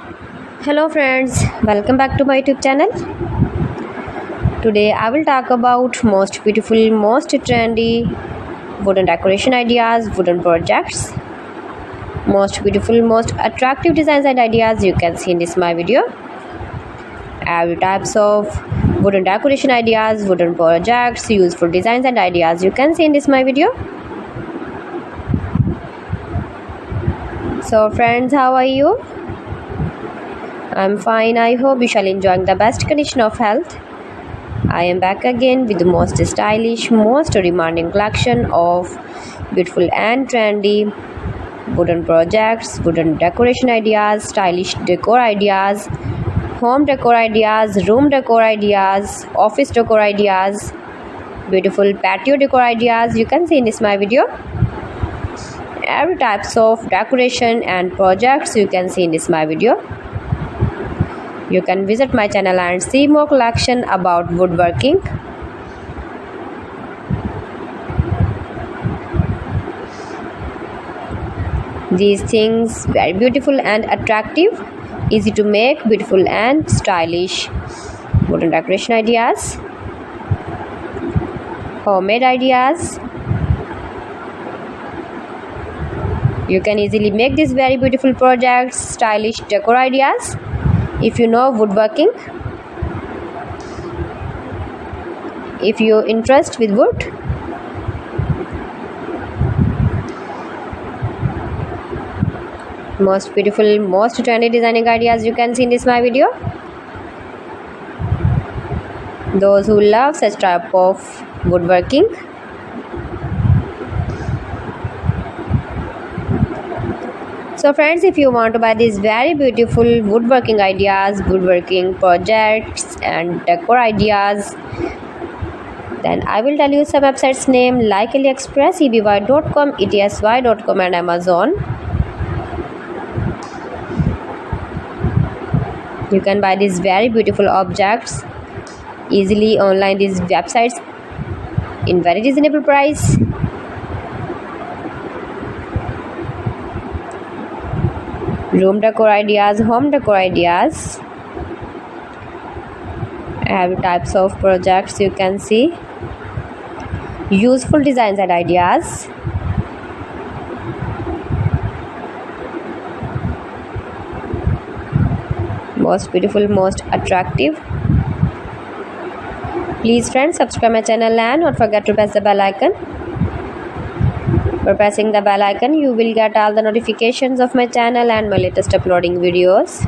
Hello friends, welcome back to my YouTube channel. Today I will talk about most beautiful, most trendy wooden decoration ideas, wooden projects, most beautiful, most attractive designs and ideas you can see in this my video. Every types of wooden decoration ideas, wooden projects, useful designs and ideas you can see in this my video. So friends, how are you? I'm fine. I hope you shall enjoying the best condition of health. I am back again with the most stylish, most demanding collection of beautiful and trendy wooden projects, wooden decoration ideas, stylish decor ideas, home decor ideas, room decor ideas, office decor ideas, beautiful patio decor ideas you can see in this my video. Every types of decoration and projects you can see in this my video. You can visit my channel and see more collection about woodworking. These things very beautiful and attractive, easy to make, beautiful and stylish wooden decoration ideas, homemade ideas. You can easily make these very beautiful projects, stylish decor ideas. If you know woodworking, if you interest with wood, most beautiful, most trendy designing ideas you can see in this my video. Those who love such type of woodworking, so friends, if you want to buy these very beautiful woodworking ideas, woodworking projects and decor ideas, then I will tell you some websites name like AliExpress, eby.com, etsy.com and Amazon. You can buy these very beautiful objects easily online, these websites in very reasonable price. Room decor ideas, home decor ideas, every types of projects you can see, useful designs and ideas, most beautiful, most attractive. Please friends, subscribe my channel and don't forget to press the bell icon. For pressing the bell icon, you will get all the notifications of my channel and my latest uploading videos.